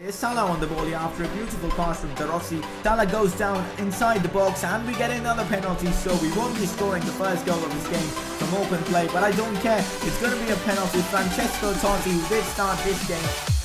Here's Salah on the ball here after a beautiful pass from Dorothy. Salah goes down inside the box and we get another penalty, so we won't be scoring the first goal of this game from open play, but I don't care. It's going to be a penalty. Francesco Totti, who did start this game.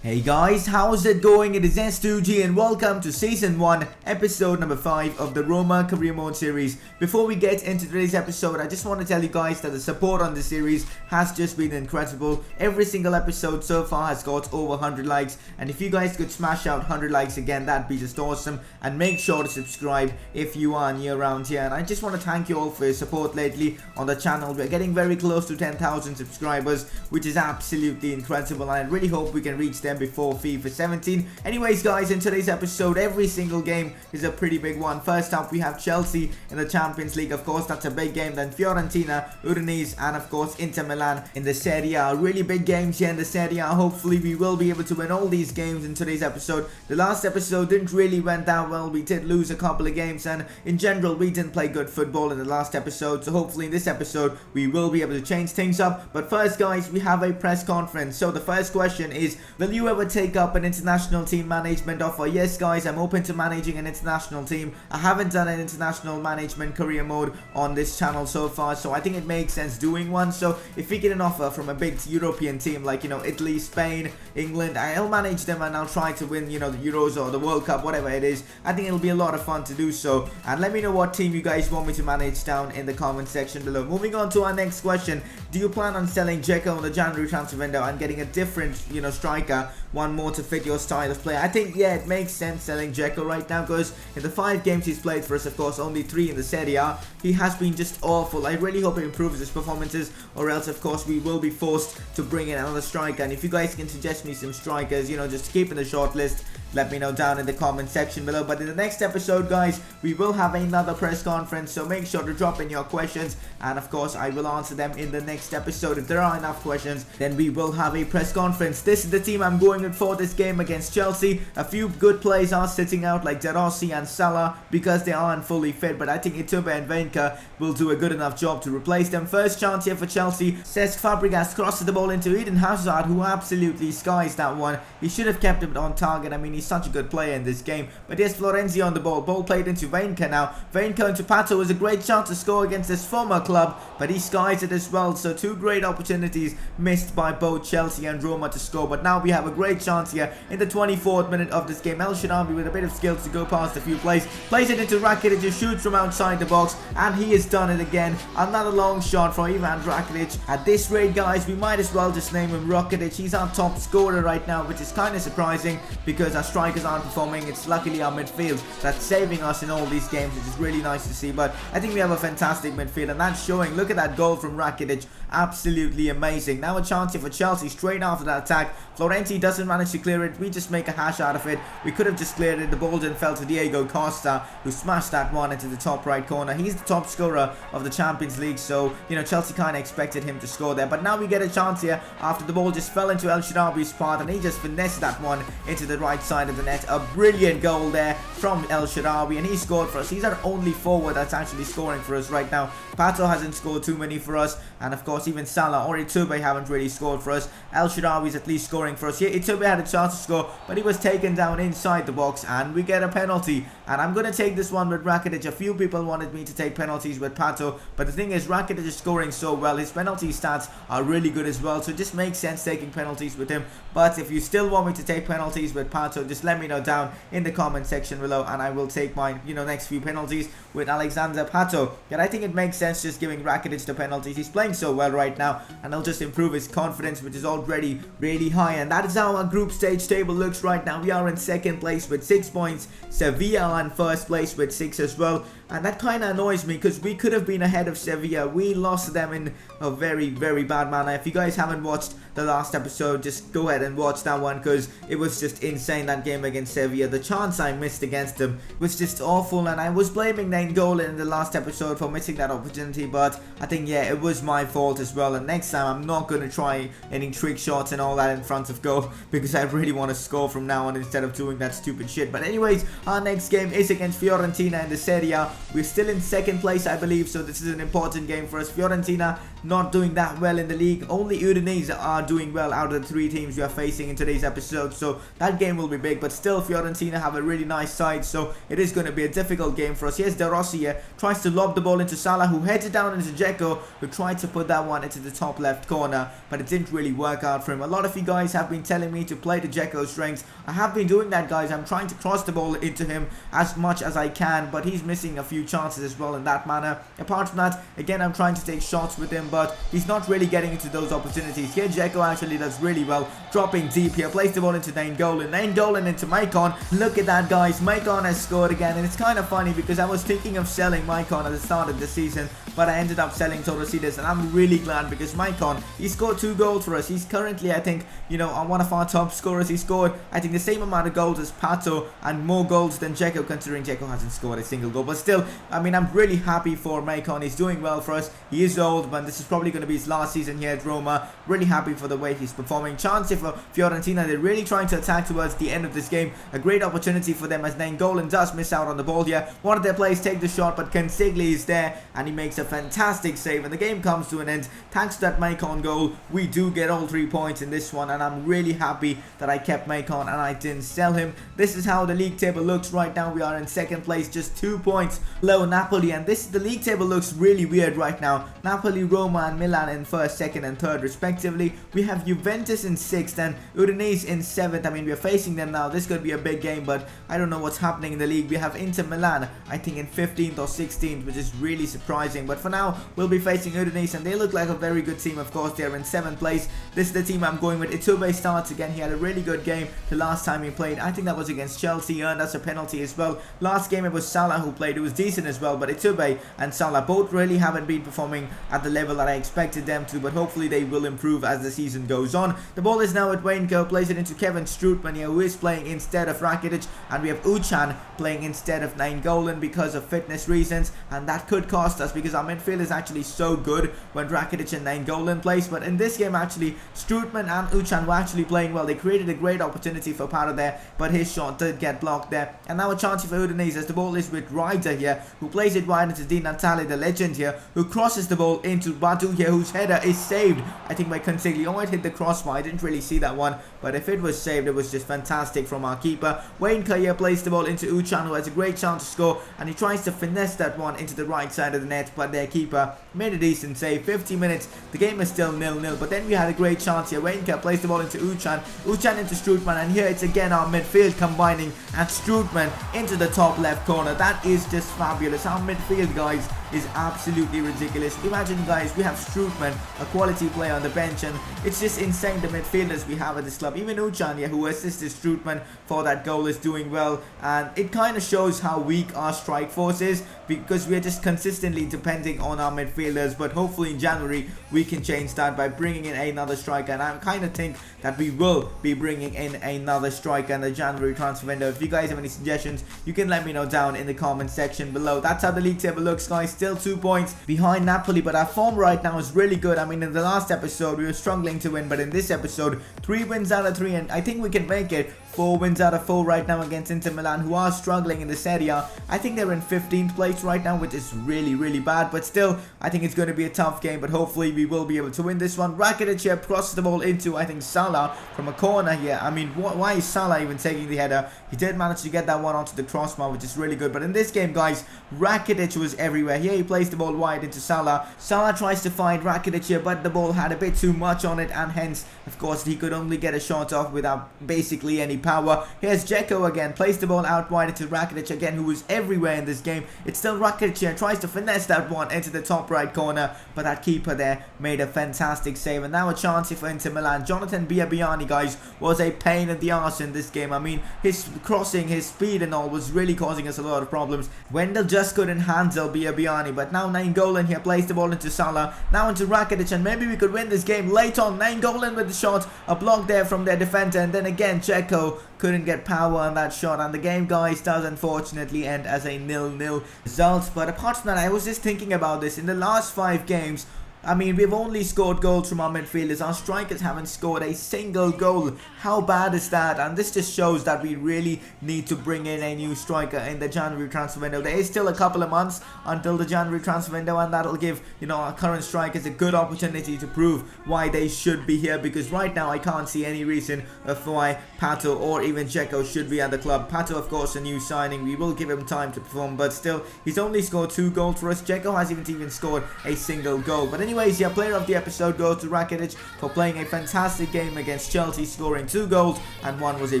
Hey guys, how's it going? It is S2G and welcome to Season 1, Episode number 5 of the Roma Career Mode series. Before we get into today's episode, I just want to tell you guys that the support on this series has just been incredible. Every single episode so far has got over 100 likes, and if you guys could smash out 100 likes again, that'd be just awesome. And make sure to subscribe if you are new around here. And I just want to thank you all for your support lately on the channel. We're getting very close to 10,000 subscribers, which is absolutely incredible, and I really hope we can reach them before FIFA 17. Anyways guys, in today's episode, every single game is a pretty big one. First up, we have Chelsea in the Champions League. Of course, that's a big game. Then Fiorentina, Udinese, and of course Inter Milan in the Serie A. Really big games here in the Serie A. Hopefully we will be able to win all these games in today's episode. The last episode didn't really went that well. We did lose a couple of games, and in general we didn't play good football in the last episode. So hopefully in this episode we will be able to change things up. But first guys, we have a press conference. So the first question is, will you ever take up an international team management offer? Yes guys, I'm open to managing an international team. I haven't done an international management career mode on this channel so far, so I think it makes sense doing one. So if we get an offer from a big European team like, you know, Italy, Spain, England, I'll manage them and I'll try to win, you know, the Euros or the World Cup, whatever it is. I think it'll be a lot of fun to do so. And let me know what team you guys want me to manage down in the comment section below. Moving on to our next question, do you plan on selling Dzeko in the January transfer window and getting a different, you know, striker, one more to fit your style of play? I think, yeah, it makes sense selling Dzeko right now, because in the 5 games he's played for us, of course, only 3 in the Serie A, he has been just awful. I really hope he improves his performances, or else, of course, we will be forced to bring in another striker. And if you guys can suggest me some strikers, you know, just keep in the short list, let me know down in the comment section below. But in the next episode guys, we will have another press conference, so make sure to drop in your questions, and of course I will answer them in the next episode. If there are enough questions, then we will have a press conference. This is the team I'm going with for this game against Chelsea. A few good players are sitting out like De Rossi and Salah because they aren't fully fit, but I think Ituba and Venka will do a good enough job to replace them. First chance here for Chelsea. Cesc Fabregas crosses the ball into Eden Hazard, who absolutely skies that one. He should have kept it on target. I mean, he's such a good player in this game. But here's Florenzi on the ball. Ball played into Venka now. Venka into Pato is a great chance to score against his former club, but he skies it as well. So 2 great opportunities missed by both Chelsea and Roma to score. But now we have a great chance here in the 24th minute of this game. El Shaarawy with a bit of skill to go past a few plays. Plays it into Rocketic, who shoots from outside the box, and he has done it again. Another long shot from Ivan Rocketic. At this rate guys, we might as well just name him Rocketic. He's our top scorer right now, which is kind of surprising because our strikers aren't performing. It's luckily our midfield that's saving us in all these games, which is really nice to see. But I think we have a fantastic midfield, and that's showing. Look at that goal from Rocketic, absolutely amazing. Now a chance here for Chelsea straight after that attack. Florenzi doesn't manage to clear it. We just make a hash out of it. We could have just cleared it. The ball then fell to Diego Costa, who smashed that one into the top right corner. He's the top scorer of the Champions League, so you know, Chelsea kind of expected him to score there. But now we get a chance here after the ball just fell into El Shaarawy's path, and he just finessed that one into the right side of the net. A brilliant goal there from El Shaarawy, and he scored for us. He's our only forward that's actually scoring for us right now. Pato hasn't scored too many for us, and of course even Salah or Ituba haven't really scored for us. El Shaarawy's at least scoring for us. Yeah, Ituba had a chance to score, but he was taken down inside the box, and we get a penalty. And I'm going to take this one with Rocketic. A few people wanted me to take penalties with Pato, but the thing is, Rocketic is scoring so well. His penalty stats are really good as well, so it just makes sense taking penalties with him. But if you still want me to take penalties with Pato, just let me know down in the comment section below, and I will take my, you know, next few penalties with Alexander Pato. And I think it makes sense just giving Rocketic the penalties. He's playing so well right now, and he'll just improve his confidence, which is already really high. And that is how our group stage table looks right now. We are in 2nd place with 6 points. Sevilla in 1st place with 6 as well. And that kind of annoys me because we could have been ahead of Sevilla. We lost them in a very, very bad manner. If you guys haven't watched the last episode, just go ahead and watch that one because it was just insane, that game against Sevilla. The chance I missed against them was just awful, and I was blaming Nainggolan in the last episode for missing that opportunity, but I think, yeah, it was my fault as well. And next time I'm not going to try any trick shots and all that in front of goal because I really want to score from now on instead of doing that stupid shit. But anyways, our next game is against Fiorentina in the Serie A. We're still in second place, I believe, so this is an important game for us. Fiorentina not doing that well in the league. Only Udinese are doing well out of the 3 teams we are facing in today's episode, so that game will be big. But still, Fiorentina have a really nice side, so it is going to be a difficult game for us. Here's De Rossi here, tries to lob the ball into Salah, who heads it down into Dzeko, who tried to put that one into the top left corner, but it didn't really work out for him. A lot of you guys have been telling me to play to Dzeko's strengths. I have been doing that, guys. I'm trying to cross the ball into him as much as I can, but he's missing a few chances as well in that manner. Apart from that, again, I'm trying to take shots with him, but he's not really getting into those opportunities. Here, Dzeko actually does really well, dropping deep here, plays the ball into Nainggolan into Maicon. Look at that, guys. Maicon has scored again, and it's kind of funny because I was thinking of selling Maicon at the start of the season, but I ended up selling Torres, and I'm really glad because Maicon, he scored 2 goals for us. He's currently, I think, you know, one of our top scorers. He scored, I think, the same amount of goals as Pato and more goals than Dzeko, considering Dzeko hasn't scored a single goal. But still, I mean, I'm really happy for Maicon. He's doing well for us. He is old, but this is probably going to be his last season here at Roma. Really happy for the way he's performing. Chance for Fiorentina. They're really trying to attack towards the end of this game. A great opportunity for them as Nainggolan does miss out on the ball here. One of their players take the shot, but Consigli is there and he makes a fantastic save, and the game comes to an end. Thanks to that Maicon goal, we do get all 3 points in this one, and I'm really happy that I kept Maicon and I didn't sell him. This is how the league table looks right now. We are in second place, just 2 points below Napoli, and the league table looks really weird right now. Napoli, Roma and Milan in first, second and third respectively. We have Juventus in 6th and Udinese in 7th. I mean, we are facing them now. This could be a big game, but I don't know what's happening in the league. We have Inter Milan, I think, in 15th or 16th, which is really surprising. But for now, we'll be facing Udinese, and they look like a very good team. Of course, they're in 7th place. This is the team I'm going with. Itube starts again. He had a really good game the last time he played. I think that was against Chelsea. He earned us a penalty as well. Last game it was Salah who played. It was decent as well, but Itube and Salah both really haven't been performing at the level that I expected them to, but hopefully they will improve as the season goes on. The ball is now at Wainko, plays it into Kevin Strootman here, who is playing instead of Rocketic, and we have Uchan playing instead of Nainggolan because of fitness reasons, and that could cost us because our midfield is actually so good when Rocketic and Nainggolan plays. But in this game, actually, Strootman and Uchan were actually playing well. They created a great opportunity for Pato there, but his shot did get blocked there. And now a chance for Udinese as the ball is with Ryder here, who plays it wide into Di Natale, the legend here, who crosses the ball into Badu here, whose header is saved, I think, by Consigli. Oh, it hit the crossbar. I didn't really see that one, but if it was saved, it was just fantastic from our keeper. Wayne Kaya plays the ball into Uchan, who has a great chance to score, and he tries to finesse that one into the right side of the net, but their keeper made a decent save. 50 minutes, the game is still 0-0, but then we had a great chance here. Wayne Kaya plays the ball into Uchan, Uchan into Strootman, and here it's again our midfield combining, and Strootman into the top left corner. That is just fabulous. Our midfield, guys, is absolutely ridiculous. Imagine, guys, we have Strootman, a quality player on the bench, and it's just insane the midfielders we have at this club. Even Uchan here, who assisted Strootman for that goal, is doing well, and it kind of shows how weak our strike force is because we are just consistently depending on our midfielders. But hopefully in January we can change that by bringing in another striker, and I kind of think that we will be bringing in another striker in the January transfer window. If you guys have any suggestions, you can let me know down in the comment section below. That's how the league table looks, guys. Still 2 points behind Napoli, but our form right now is really good. I mean, in the last episode we were struggling to win, but in this episode 3 wins out of 3, and I think we can make it 4 wins out of 4 right now against Inter Milan, who are struggling in the Serie A. I think they're in 15th place right now, which is really bad, but still I think it's going to be a tough game, but hopefully we will be able to win this one. Rocketic here crosses the ball into, I think, Salah from a corner here. I mean, why is Salah even taking the header? He did manage to get that one onto the crossbar, which is really good. But in this game, guys, Rocketic was everywhere. Here he plays the ball wide into Salah. Salah tries to find Rocketic here, but the ball had a bit too much on it, and hence, of course, he could only get a shot off without basically any power. Here's Dzeko again, plays the ball out wide into Rocketic again, who is everywhere in this game. It's still Rocketic here, tries to finesse that one into the top right corner, but that keeper there made a fantastic save. And now a chance here for Inter Milan. Jonathan Biabiani, guys, was a pain in the arse in this game. I mean, his crossing, his speed and all was really causing us a lot of problems. Wendell just couldn't handle Biabiani, but now Nainggolan here plays the ball into Salah, now into Rocketic, and maybe we could win this game late on. Nainggolan with the shot, a block there from their defender, and then again Dzeko couldn't get power on that shot, and the game, guys, does unfortunately end as a 0-0 result. But apart from that, I was just thinking about this. In the last 5 games, I mean, we've only scored goals from our midfielders. Our strikers haven't scored a single goal. How bad is that? And this just shows that we really need to bring in a new striker in the January transfer window. There is still a couple of months until the January transfer window, and that'll give, you know, our current strikers a good opportunity to prove why they should be here, because right now I can't see any reason of why Pato or even Dzeko should be at the club. Pato, of course, a new signing. We will give him time to perform, but still, he's only scored 2 goals for us. Dzeko hasn't even scored a single goal. But anyways, yeah, player of the episode goes to Rocketic for playing a fantastic game against Chelsea, scoring 2 goals, and one was a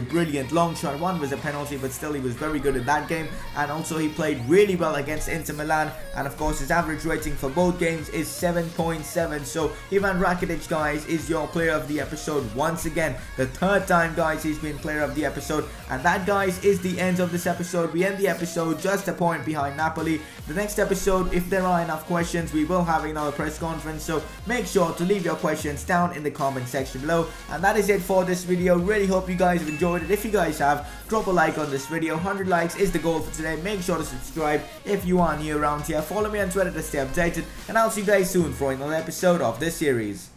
brilliant long shot, one was a penalty, but still he was very good in that game. And also he played really well against Inter Milan, and of course his average rating for both games is 7.7. so Ivan Rocketic, guys, is your player of the episode once again. The 3rd time, guys, he's been player of the episode. And that, guys, is the end of this episode. We end the episode just a point behind Napoli. The next episode, if there are enough questions, we will have another press conference, so make sure to leave your questions down in the comment section below. And that is it for this video. Really hope you guys have enjoyed it. If you guys have, drop a like on this video. 100 likes is the goal for today. Make sure to subscribe if you are new around here. Follow me on Twitter to stay updated, and I'll see you guys soon for another episode of this series.